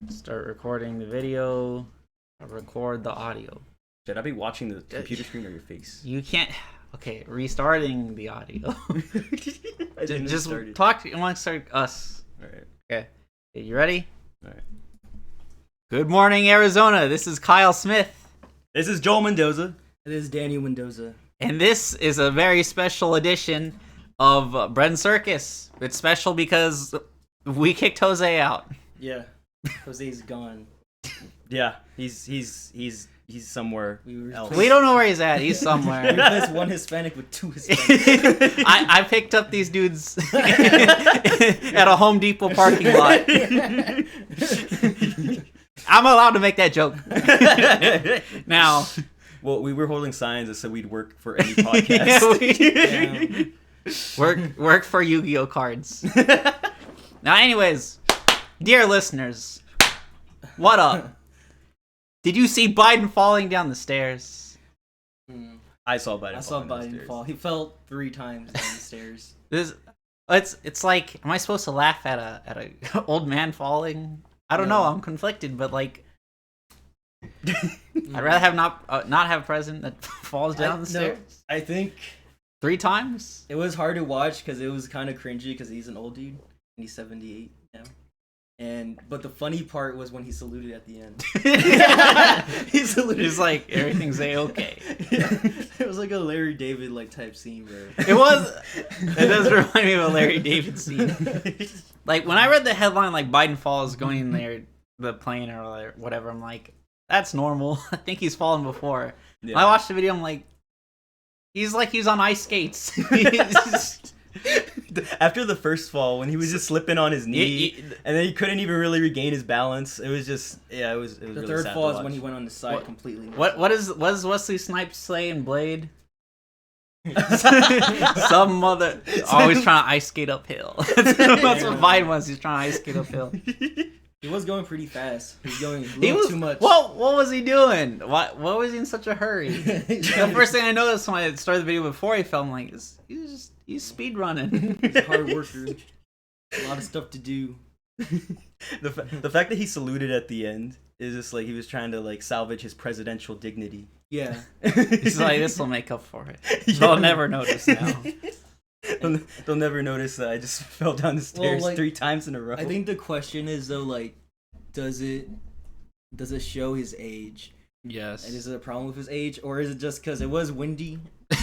Start recording the video. Record the audio. Should I be watching the computer screen or your face? You can't. Okay, restarting the audio. Just started. talk amongst us. Alright. Okay, you ready? Alright. Good morning, Arizona. This is Kyle Smith. This is Joel Mendoza. This is Daniel Mendoza. And this is a very special edition of Bread and Circus. It's special because we kicked Jose out. Yeah, Jose's gone. Yeah, he's somewhere else. We don't know where he's at. He's somewhere. We replaced one Hispanic with two Hispanics. I picked up these dudes at a Home Depot parking lot. I'm allowed to make that joke. Now, well, we were holding signs that said we'd work for any podcast. Work for Yu-Gi-Oh cards. Now, anyways, dear listeners, what up? Did you see Biden falling down the stairs? I saw Biden. I saw Biden fall. He fell 3 times down the stairs. It's like, am I supposed to laugh at a old man falling? I don't know. I'm conflicted, but like, I'd rather have not have a president that falls down the stairs. I think 3 times. it was hard to watch because it was kind of cringy because he's an old dude and he's 78 now. But the funny part was when he saluted at the end. He saluted. It's like everything's a-okay. It was like a Larry David like type scene, bro. It was. It does remind me of a Larry David scene. Like when I read the headline, like Biden falls going in there, the plane or whatever, I'm like, that's normal. I think he's fallen before. Yeah. When I watched the video, I'm like, he's on ice skates. After the first fall, when he was just slipping on his knee, and then he couldn't even really regain his balance, it was just it was The really third sad fall to is watch. when he went on the side completely. What does Wesley Snipes say in Blade? Some mother always trying to ice skate uphill. That's what Biden was. He's trying to ice skate uphill. He was going pretty fast. He was going a little too much. What was he doing? What was he in such a hurry? The first thing I noticed when I started the video before he fell, I'm like, he's speed running. He's a hard worker. A lot of stuff to do. The fact that he saluted at the end is just like he was trying to like salvage his presidential dignity. Yeah. He's like, this will make up for it. They'll never notice now. They'll never notice that I just fell down the stairs 3 times in a row. I think the question is though, like, does it show his age? Yes. And is it a problem with his age, or is it just because it was windy?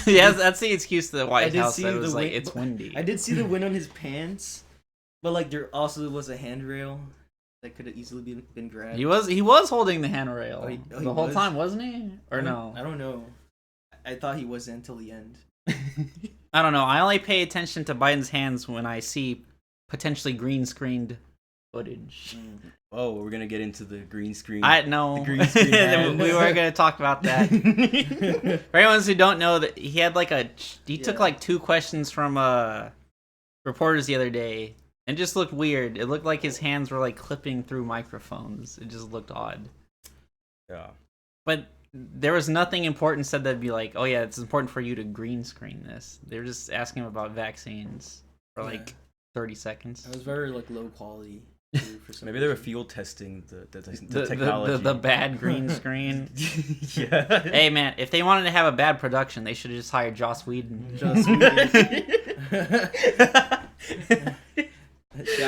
Yeah, that's the excuse the White House see said. It was the like, wind- it's windy. I did see the wind on his pants, but like there also was a handrail that could have easily been grabbed. He was holding the handrail he the whole was? time, wasn't he? Or no? I don't know. I thought he wasn't until the end. I don't know. I only pay attention to Biden's hands when I see potentially green screened footage. Oh, we're gonna get into the green screen. I know. The green screen hands. We were gonna talk about that. For anyone who don't know, that he had like took like 2 questions from reporters the other day, and it just looked weird. It looked like his hands were like clipping through microphones. It just looked odd. Yeah. But there was nothing important said that'd be like, oh yeah, it's important for you to green screen this. They were just asking him about vaccines for like 30 seconds. It was very like low quality. For some Maybe they were field testing the technology. The bad green screen. Yeah. Hey man, if they wanted to have a bad production, they should have just hired Joss Whedon. Shout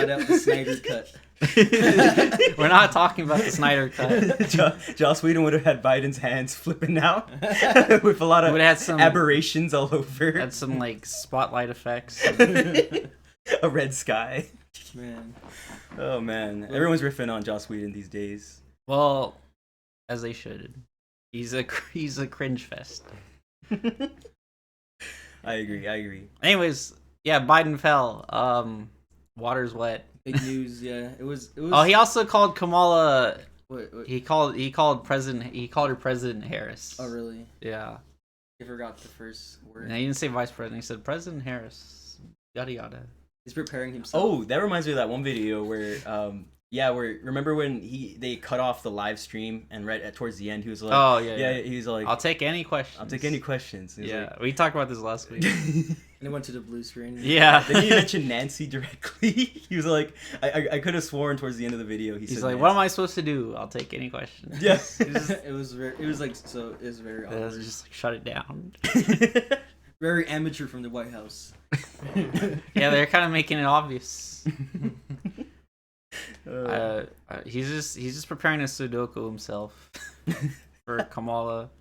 out the Snyder Cut. We're not talking about the Snyder Cut. Joss Whedon would have had Biden's hands flipping out with a lot of aberrations all over. Had some like spotlight effects. A red sky. Man. Oh man, everyone's riffing on Joss Whedon these days. Well, as they should. He's a cringe fest. I agree. Anyways, yeah, Biden fell. Water's wet. Big news, yeah. It was. Oh, he also called Kamala. What? He called her President Harris. Oh, really? Yeah. I forgot the first word. No, he didn't say Vice President. He said President Harris. Yada yada. He's preparing himself. Oh, that reminds me of that one video where, remember when they cut off the live stream and towards the end he was like, oh yeah, he was like, I'll take any questions. I'll take any questions. Yeah, we talked about this last week. And it went to the blue screen. Yeah. Then he mentioned Nancy directly. He was like, I could have sworn towards the end of the video He's said like, Nancy. what am I supposed to do? I'll take any question. Yes. It was very awkward. Just like, shut it down. Very amateur from the White House. Yeah, they're kind of making it obvious. He's just preparing a Sudoku himself for Kamala,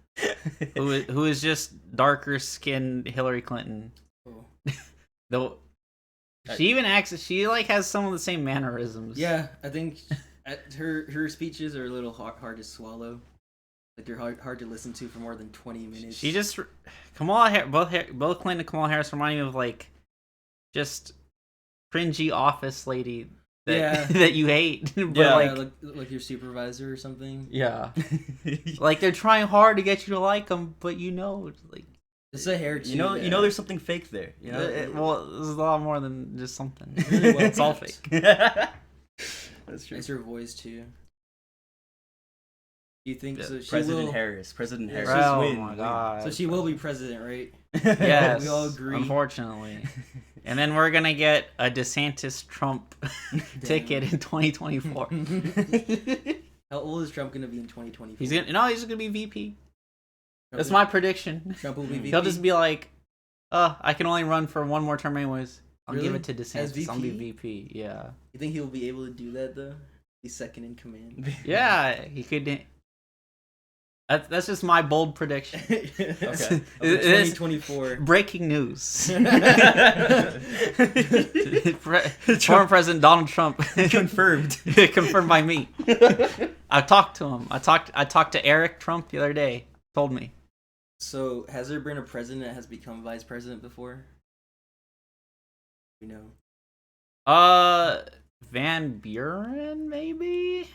who is just darker skinned Hillary Clinton. Oh. Though she even acts, she like has some of the same mannerisms. Yeah, I think her speeches are a little hard to swallow. Like they're hard to listen to for more than 20 minutes. She just both Clinton and Kamala Harris remind me of like just cringy office lady that that you hate. But like your supervisor or something. Yeah. Like they're trying hard to get you to like them, but like it's a hair too. You know there's something fake there. You know, well, there's a lot more than just something. Really well It's all fake. That's true. It's her voice too. You think so? President Harris. President Harris. Oh my god. So she will be president, right? Yes. We all agree. Unfortunately. And then we're gonna get a DeSantis Trump ticket in 2024. How old is Trump gonna be in 2024? He's gonna be VP. That's my prediction. Trump will be VP. He'll just be like, I can only run for one more term anyways. I'll Really? give it to DeSantis. I'll be VP? VP. Yeah. You think he'll be able to do that though? He's second in command. Yeah, he could. That's just my bold prediction. Okay. It is 2024. breaking news. Former President Donald Trump Confirmed. confirmed by me. I talked to him. I talked to Eric Trump the other day. Told me. So, has there been a president that has become vice president before? You know. Van Buren, maybe?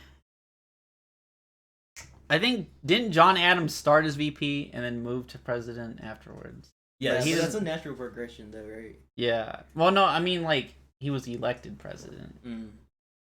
I think, didn't John Adams start as VP and then move to president afterwards? Yeah, He that's a natural progression though, right? Yeah. Well, no, I mean, like, he was elected president. Mm.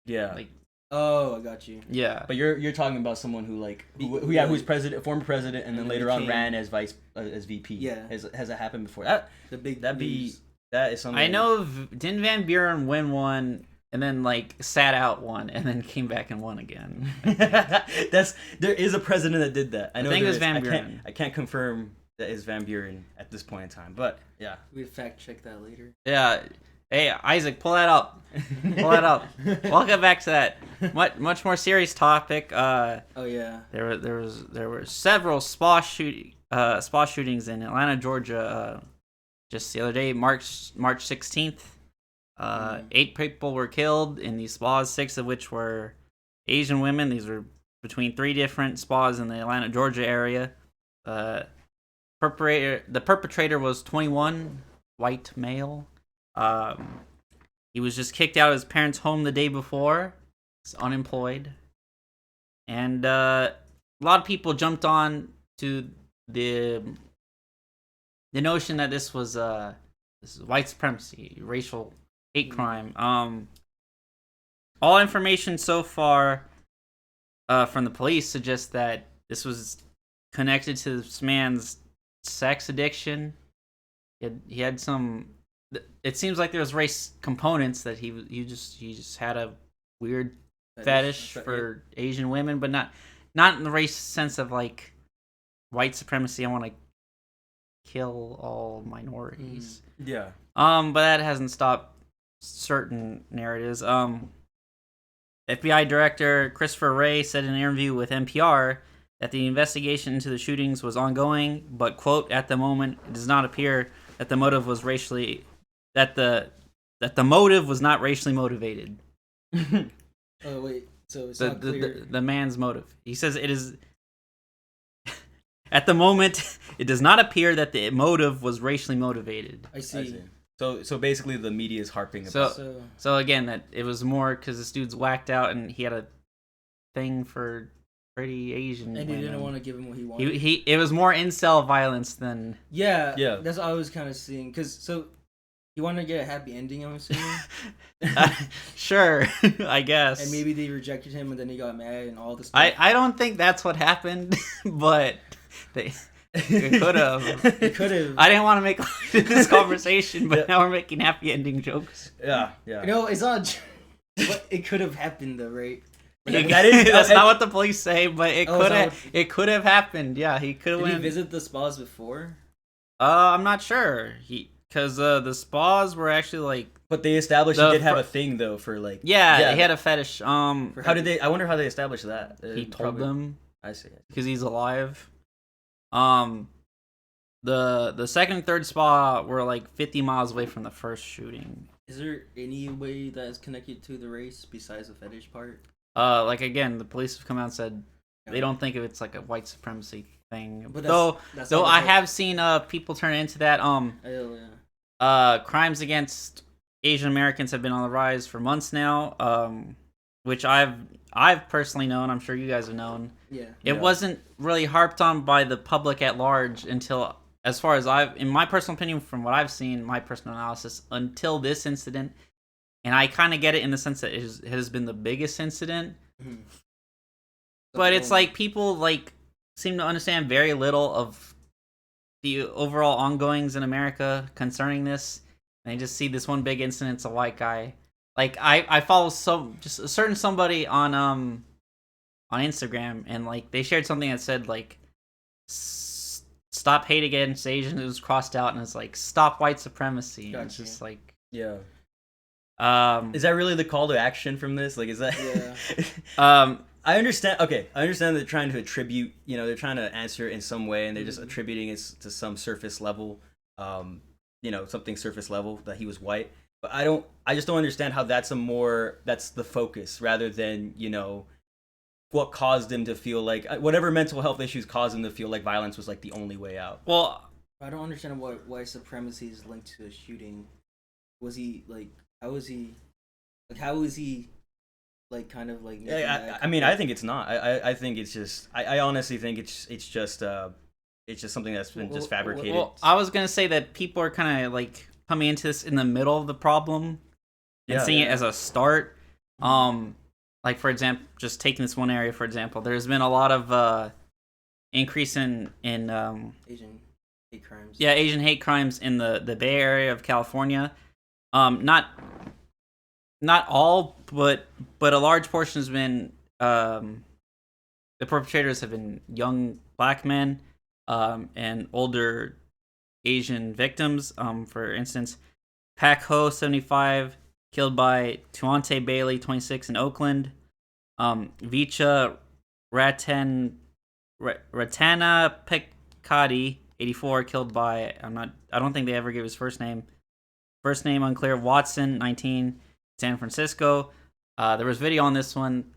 Yeah. Like, oh, I got you. yeah. But you're talking about someone who's president, former president, and then later on ran as as VP. Yeah. Has that happened before? That That is something. I know didn't Van Buren win one and then like sat out one and then came back and won again? There is a president that did that. I know think it was there is. Van Buren. I can't confirm that is Van Buren at this point in time, but yeah. We fact check that later. Yeah. Hey, Isaac, pull that up. Pull that up. We'll get back to that. Much more serious topic. Oh yeah. There were several spa shootings in Atlanta, Georgia. Just the other day, March 16th. 8 people were killed in these spas, 6 of which were Asian women. These were between 3 different spas in the Atlanta, Georgia area. The perpetrator was 21, white male. He was just kicked out of his parents' home the day before. He's unemployed. And a lot of people jumped on to the notion that this was white supremacy, racial hate crime. All information so far from the police suggests that this was connected to this man's sex addiction. He had some. It seems like there was race components that he just had a weird fetish for Asian women, but not in the race sense of like white supremacy. I want to kill all minorities. Yeah. But that hasn't stopped certain narratives. FBI Director Christopher Wray said in an interview with NPR that the investigation into the shootings was ongoing, but quote, at the moment it does not appear that the motive was the motive was not racially motivated. Oh wait, so it's not clear. The man's motive. He says it is. At the moment, it does not appear that the motive was racially motivated. I see. So basically, the media is harping about. So again, that it was more because this dude's whacked out and he had a thing for pretty Asian. And women. he didn't want to give him what he wanted. It was more incel violence than. Yeah. Yeah. That's what I was kind of seeing. You want to get a happy ending, I'm assuming? Sure, I guess. And maybe they rejected him and then he got mad and all this stuff. I don't think that's what happened, but It could have. It could have. I didn't want to make this conversation, but Yeah. now we're making happy ending jokes. Yeah. No, it's not. But it could have happened though, right? That's not what the police say, but it Oh, could is that have. It could have happened. Yeah, he could have Did he went. visit the spas before? I'm not sure. Because the spas were actually like. But they established The he did have fr- a thing though for like. Yeah, he had a fetish. How did they? I wonder how they established that. He told them I see. because he's alive. The second and third spa were like 50 miles away from the first shooting. Is there any way that is connected to the race besides the fetish part? Like again, the police have come out and said they don't think of it's like a white supremacy thing. But though that's though not I the- have seen people turn into that. Oh, yeah. Crimes against Asian Americans have been on the rise for months now. Which I've personally known. I'm sure you guys have known. Yeah. It wasn't really harped on by the public at large until, as far as in my personal opinion, from what I've seen, my personal analysis, until this incident. And I kind of get it in the sense that it has been the biggest incident. Mhm. But it's like people like seem to understand very little of the overall ongoings in America concerning this. And they just see this one big incident, it's a white guy. Like I follow just a certain somebody on Instagram, and like they shared something that said like stop hate against Asians. It was crossed out and it's like stop white supremacy. And it's Gotcha. just like Yeah. Is Is that really the call to action from this? Like, is that? Yeah. I understand. Okay, I understand they're trying to attribute. You know, they're trying to answer it in some way, and they're just attributing it to some surface level. Something surface level that he was white. But I just don't understand how that's the focus rather than, what caused him to feel like whatever mental health issues caused him to feel like violence was like the only way out. well, I don't understand why supremacy is linked to a shooting. Was he like? How is he? Like, how is he? Like, kind of like. I mean, I think it's not. I think it's just. I honestly think it's just something that's been just fabricated. Well, I was gonna say that people are kind of like coming into this in the middle of the problem and seeing it as a start. Like for example, just taking this one area for example, there's been a lot of increase in Asian hate crimes. Yeah, Asian hate crimes in the Bay Area of California. Not all, but a large portion has been the perpetrators have been young black men and older Asian victims. For instance, Pak Ho, 75, killed by Tuante Bailey, 26, in Oakland. Vicha Ratana Pekati, 84, killed by I don't think they ever gave his first name. First name unclear. Watson, 19, San Francisco. There was video on this one.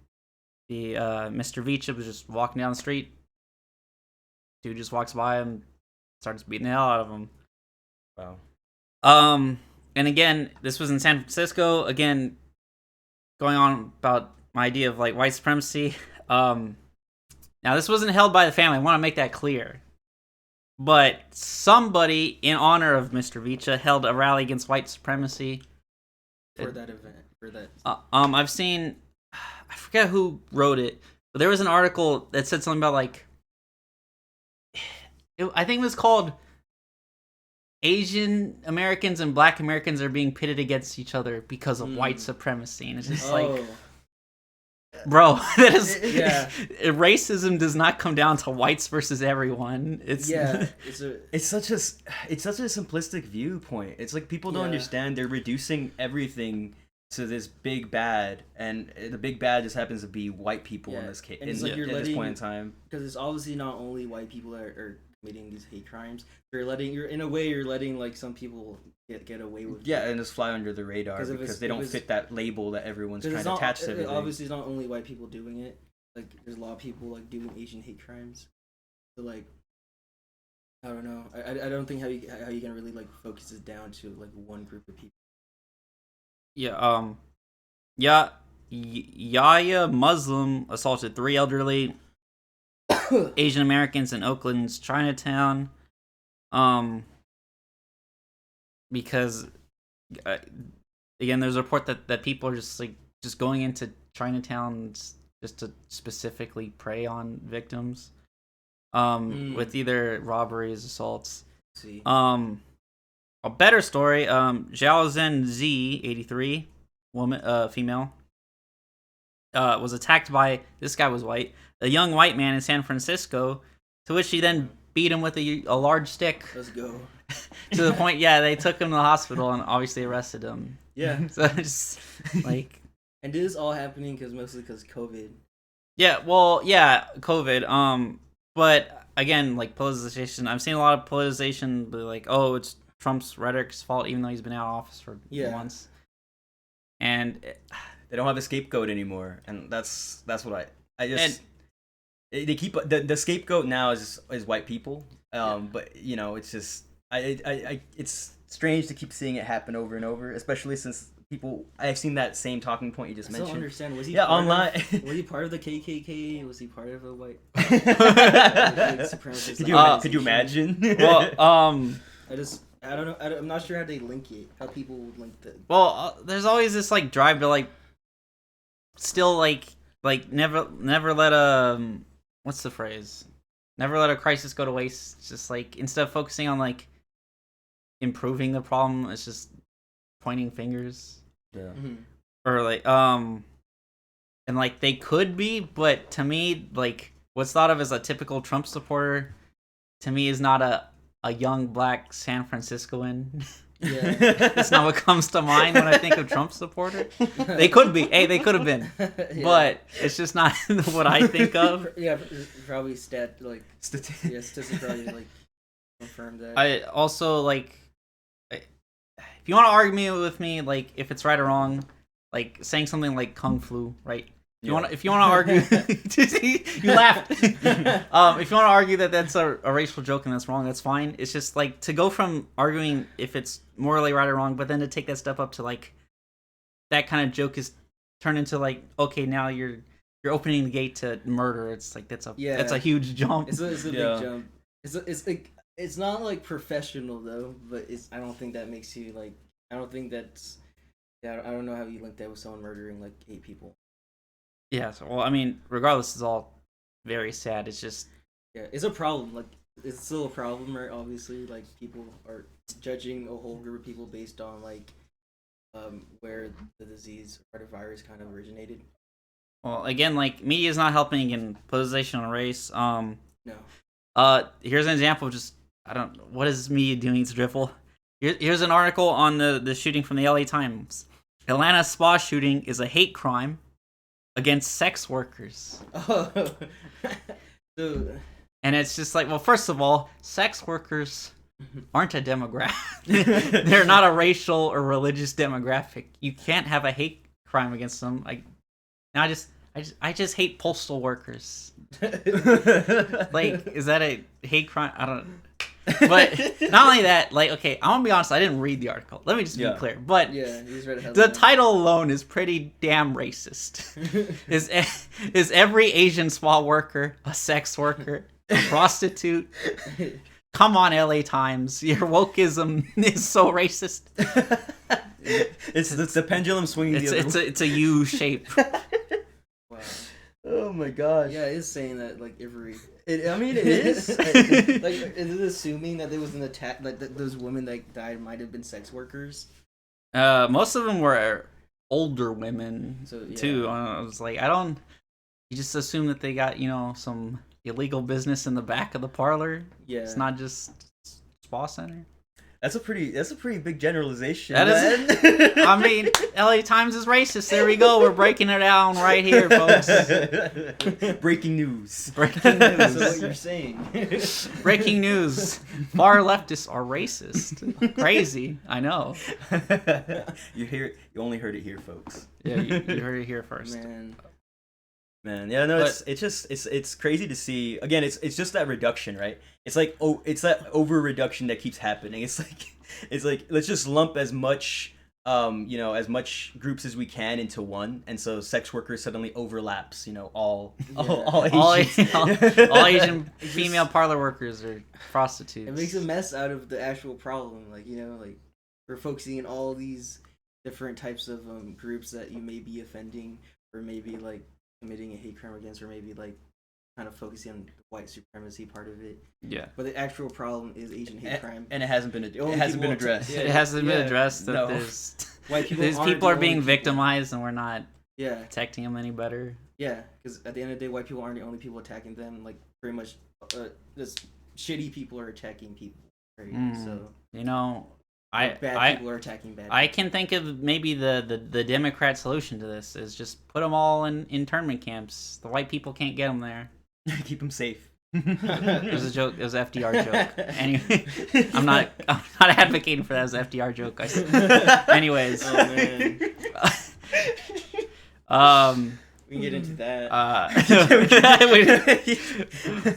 The Mr. Vicha was just walking down the street. Dude just walks by him, starts beating the hell out of him. Wow. And again, this was in San Francisco. Again, going on about my idea of like white supremacy. Now this wasn't held by the family. I want to make that clear. But somebody, in honor of Mr. Vicha, held a rally against white supremacy For that event. For that. I've seen, I forget who wrote it, but there was an article that said something about like, I think it was called Asian Americans and Black Americans are being pitted against each other because of white supremacy, and it's just like, bro, that is racism does not come down to whites versus everyone. It's it's such a simplistic viewpoint. It's like people don't understand. They're reducing everything to this big bad, and the big bad just happens to be white people in this case. At this point in time, because it's obviously not only white people that are committing these hate crimes. You're letting like some people get away with it. And just fly under the radar because they don't fit that label that everyone's trying to attach to everything. Obviously, it's not only white people doing it. Like, there's a lot of people like doing Asian hate crimes. So like, I don't know. I don't think how you can really like focus it down to like one group of people. Yahya Muslim assaulted 3 elderly Asian Americans in Oakland's Chinatown. Because again, there's a report that people are just going into Chinatown just to specifically prey on victims. with either robberies, assaults. See. A better story. Zhao Zhen Z, 83, woman, female, was attacked by, this guy was white, a young white man in San Francisco, to which he then beat him with a large stick. Let's go. To the point, they took him to the hospital and obviously arrested him. Yeah. So it's like. And this is all happening mostly because COVID. Yeah, well, COVID. But again, like politicization, I've seen a lot of politicization, but like, oh, it's Trump's rhetoric's fault, even though he's been out of office for months. And they don't have a scapegoat anymore, and that's what I just. They keep the scapegoat now is white people. But it's just it's strange to keep seeing it happen over and over, especially since I've seen that same talking point you just mentioned. I don't understand. Was he online? Was he part of the KKK? Was he part of a white supremacist? Could you imagine? Well, I don't know. I'm not sure how they link it. How people would link that. Well, there's always this like drive to like still like never let a what's the phrase? Never let a crisis go to waste. It's just like instead of focusing on like improving the problem, it's just pointing fingers. Yeah. Mm-hmm. Or like and like they could be, but to me, like what's thought of as a typical Trump supporter, to me is not a young black San Franciscoan. Yeah. That's not what comes to mind when I think of Trump supporter. They could be. Hey, they could have been. Yeah. But it's just not what I think of. Yeah, probably statistically like confirm that. I also like if you want to argue with me, like if it's right or wrong, like saying something like Kung Flu, right? If you want to argue, you laughed. If you want to argue that that's a racial joke and that's wrong, that's fine. It's just like to go from arguing if it's morally right or wrong, but then to take that step up to like that kind of joke is turned into like, okay, now you're opening the gate to murder. It's like that's a huge jump. It's a big jump. It's not like professional though, but I don't think that makes you like. I don't think that's. Yeah, I don't know how you link that with someone murdering like 8 people. Yeah, well, I mean, regardless, it's all very sad. It's just... Yeah, it's a problem. Like, it's still a problem, right? Obviously, like, people are judging a whole group of people based on, like, where the disease or the virus kind of originated. Well, again, like, media is not helping in politicization on race. No. Here's an example of just... what is media doing to dribble? Here's an article on the shooting from the LA Times. Atlanta spa shooting is a hate crime against sex workers. Oh. Dude. And it's just like, well, first of all, sex workers aren't a demographic. They're not a racial or religious demographic. You can't have a hate crime against them. I just hate postal workers. Like, is that a hate crime? I don't know. But not only that, like, okay, I'm gonna be honest, I didn't read the article. Let me just be clear. But yeah, you just read it. The title alone is pretty damn racist. Is every Asian spa worker a sex worker, a prostitute? Come on, LA Times, your wokeism is so racist. It's the pendulum swinging. It's a U shape. Wow. Oh my gosh. Yeah, it is saying that like every. It is. Like, is it assuming that there was an attack? Like that those women that died might have been sex workers? Most of them were older women too. I was like, you just assume that they got some illegal business in the back of the parlor. Yeah, it's not just spa center. That's a pretty big generalization. That is. I mean, LA Times is racist. There we go. We're breaking it down right here, folks. Breaking news. Breaking news. That's what you're saying. Breaking news. Far leftists are racist. Crazy. I know. You only heard it here, folks. Yeah, you heard it here first. Man, yeah, no, it's crazy to see. Again, it's just that reduction, right? It's like it's that over reduction that keeps happening. It's like let's just lump as much as much groups as we can into one, and so sex workers suddenly overlaps, all Asian female parlor workers or prostitutes. It makes a mess out of the actual problem. Like we're focusing on all these different types of groups that you may be offending, or maybe like committing a hate crime against, or maybe like kind of focusing on the white supremacy part of it. Yeah. But the actual problem is Asian hate crime. And it hasn't been only people addressed. Yeah, It hasn't been addressed that no. there's White people these aren't people the are being only people. victimized and we're not Yeah, protecting them any better. yeah. Because at the end of the day, white people aren't the only people attacking them. Like pretty much, just shitty people are attacking people. Right? So You know, I people are attacking bad. I can think of maybe the Democrat solution to this is just put them all in internment camps. The white people can't get them there. Keep them safe. It was a joke. It was an FDR joke. Anyway, I'm not advocating for that as an FDR joke. Anyways, Oh man, we can get into that.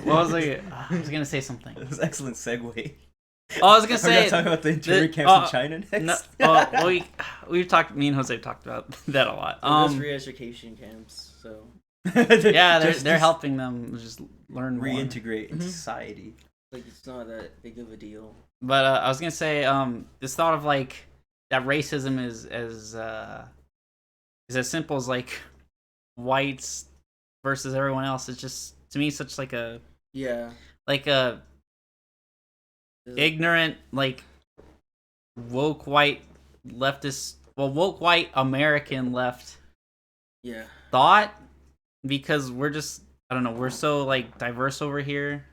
What was I was gonna say something. That was an excellent segue. Oh, I was gonna We're say gonna talk about the internment camps in China next. No, we've talked. Me and Jose talked about that a lot. Those re-education camps. So yeah, they're helping them just learn more. reintegrate in society. like it's not that big of a deal. But I was gonna say, this thought of like that racism is as simple as like whites versus everyone else. It's just to me such like a ignorant like woke white leftist, woke white American left thought, because we're just, I don't know, we're so like diverse over here.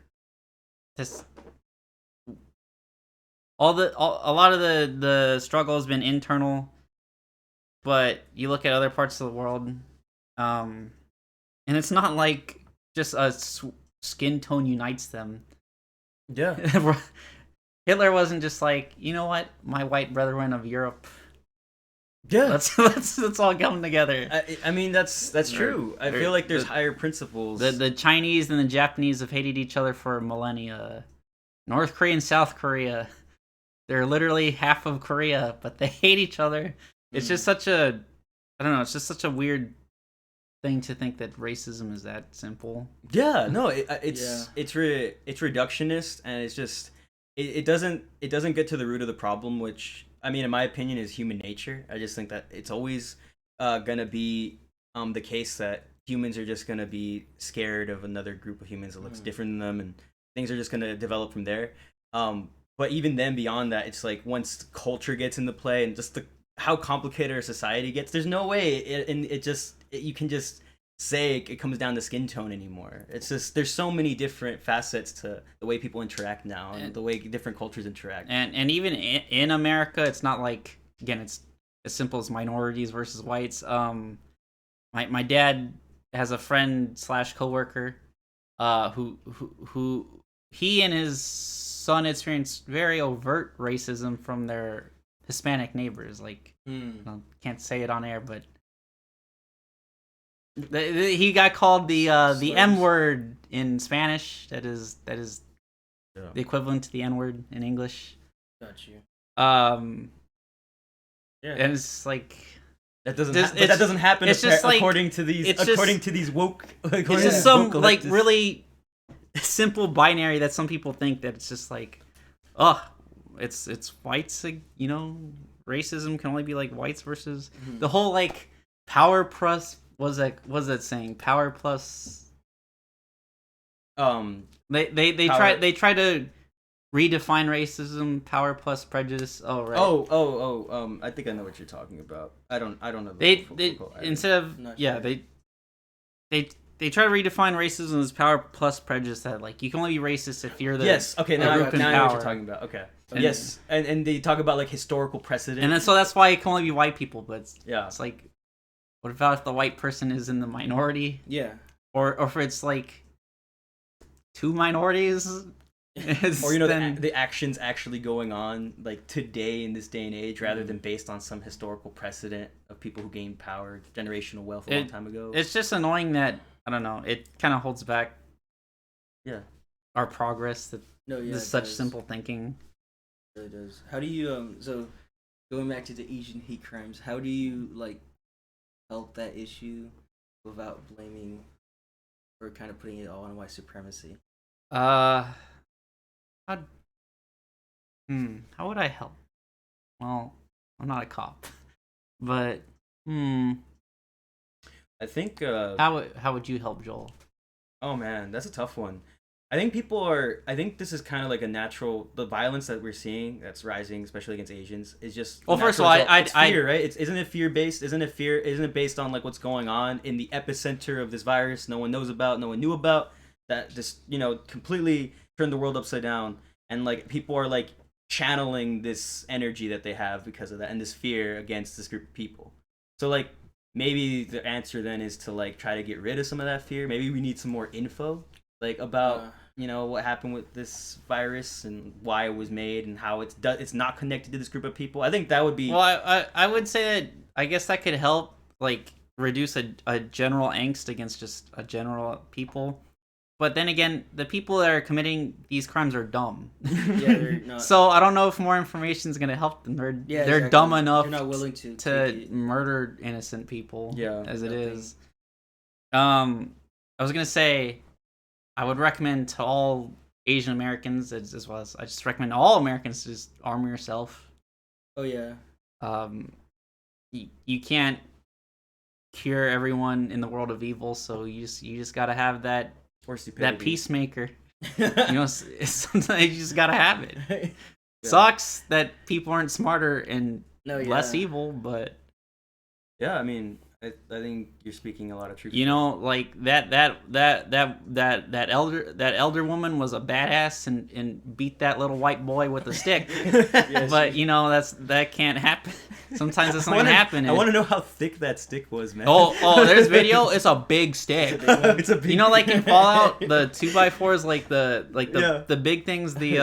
Just a lot of the struggle has been internal, but you look at other parts of the world, and it's not like just a skin tone unites them. Yeah. Hitler wasn't just like, you know what, my white brethren of Europe. Yeah. Let's all come together. I mean, that's true. I feel like there's higher principles. The Chinese and the Japanese have hated each other for millennia. North Korea and South Korea, they're literally half of Korea, but they hate each other. It's just such a, I don't know, it's just such a weird thing to think that racism is that simple. Yeah, no, it's reductionist, and it's just it doesn't get to the root of the problem, which, I mean, in my opinion, is human nature. I just think that it's always gonna be the case that humans are just gonna be scared of another group of humans that looks different than them, and things are just gonna develop from there. But even then, beyond that, it's like once culture gets into play and just how complicated our society gets, there's no way you can just say it comes down to skin tone anymore. It's just there's so many different facets to the way people interact now, and the way different cultures interact. And even in America, it's not like, again, it's as simple as minorities versus whites. My dad has a friend / coworker, who he and his son experienced very overt racism from their Hispanic neighbors. Like, I can't say it on air, but he got called the M word in Spanish. That is the equivalent to the N word in English. Got you. And it's like that doesn't happen. It's just according to these woke. It's just some like really simple binary that some people think that it's just like, it's whites. Like, you know, racism can only be like whites versus the whole like power plus. Was that saying power plus? They try to redefine racism, power plus prejudice. Oh right. I think I know what you're talking about. I don't know. They instead of they try to redefine racism as power plus prejudice. That like you can only be racist if you're the now I know what power. you're talking about. Okay. And they talk about like historical precedent. And then, so that's why it can only be white people. But it's like, what about if the white person is in the minority? Yeah. Or if it's like two minorities? Or the actions actually going on like today in this day and age, rather than based on some historical precedent of people who gained power, generational wealth a long time ago. It's just annoying that, I don't know, it kind of holds back our progress. This such simple thinking. It really does. How do you so going back to the Asian hate crimes, how do you like help that issue without blaming or kind of putting it all on white supremacy? How would I help? Well, I'm not a cop, but I think how would you help, Joel? Oh man, that's a tough one. I think people are. I think this is kind of like a natural. The violence that we're seeing that's rising, especially against Asians, is just. Well, first of all, it's fear, right? Isn't it fear based? Isn't it fear? Isn't it based on like what's going on in the epicenter of this virus? No one knows about. No one knew about that. Just completely turned the world upside down, and like people are like channeling this energy that they have because of that, and this fear against this group of people. So like maybe the answer then is to like try to get rid of some of that fear. Maybe we need some more info like about what happened with this virus and why it was made and how it's not connected to this group of people. I think that would be I would say that I guess that could help like reduce a general angst against just a general people. But then again, the people that are committing these crimes are dumb. Yeah, they're not. So I don't know if more information is going to help them. They're exactly. dumb enough they're not willing to murder innocent people. Yeah, as it is. I was going to say I would recommend to all Asian Americans as well as I just recommend all Americans to just arm yourself. Oh yeah. You can't cure everyone in the world of evil, so you just got to have that peacemaker. Sometimes you just gotta have it. Yeah. Sucks that people aren't smarter and less evil, but yeah, I mean, I think you're speaking a lot of truth. Like that elder woman was a badass and beat that little white boy with a stick. Yes, but that can't happen. Sometimes it's not gonna happen. I want to know how thick that stick was, man. Oh, there's video. It's a big stick. It's a big like in Fallout, the 2x4s, like the big things, the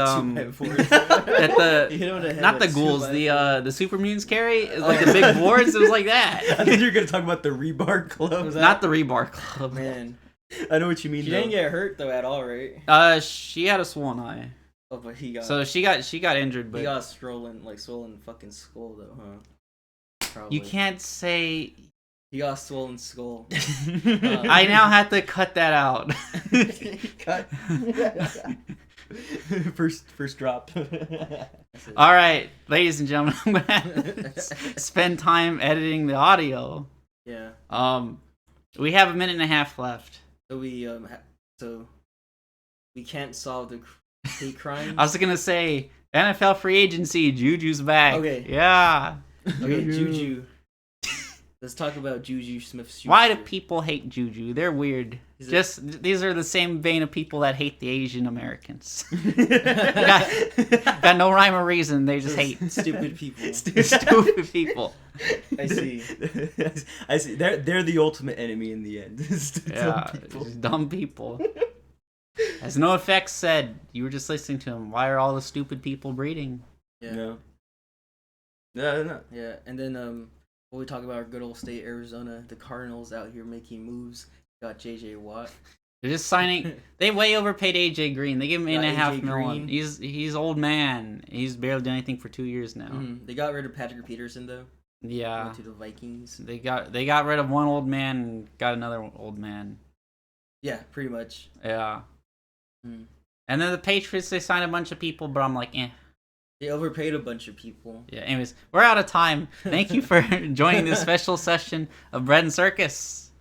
not the ghouls, the super mutants carry, is like the big boards. It was like that. I think you're gonna talk about the rebar club. Not the rebar club, man. I know what you mean. She didn't get hurt though at all, right? She had a swollen eye. Oh, but he got. So she got injured, but he got swollen fucking skull though, huh? Probably. You can't say he got swollen skull. I now have to cut that out. Cut. first drop. All right, ladies and gentlemen, I'm gonna have to spend time editing the audio. Yeah. We have a minute and a half left. So we can't solve the hate crime. I was gonna say NFL free agency. Juju's back. Okay. Yeah. Okay, Juju. Let's talk about Juju Smith-Schuster. Why do people hate Juju? They're weird. These are the same vein of people that hate the Asian Americans. got no rhyme or reason. They just hate stupid people. Stupid people. I see. They're the ultimate enemy in the end. Dumb people. Dumb people. As NoFX said, you were just listening to him. Why are all the stupid people breeding? Yeah. No. No. Yeah, and then when we talk about our good old state, Arizona, the Cardinals out here making moves. Got J.J. Watt. They're just signing. They way overpaid A.J. Green. They gave him $8.5 million. He's old man. He's barely done anything for 2 years now. Mm-hmm. They got rid of Patrick Peterson though. Yeah. Went to the Vikings. They got rid of one old man and got another old man. Yeah, pretty much. Yeah. Mm. And then the Patriots, they signed a bunch of people, but I'm like, eh. They overpaid a bunch of people. Yeah, anyways, we're out of time. Thank you for joining this special session of Bread and Circus.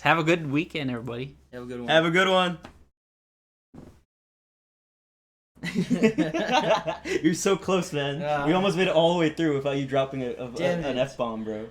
Have a good weekend, everybody. Have a good one. Have a good one. You're so close, man. We almost made it all the way through without you dropping an F-bomb, bro.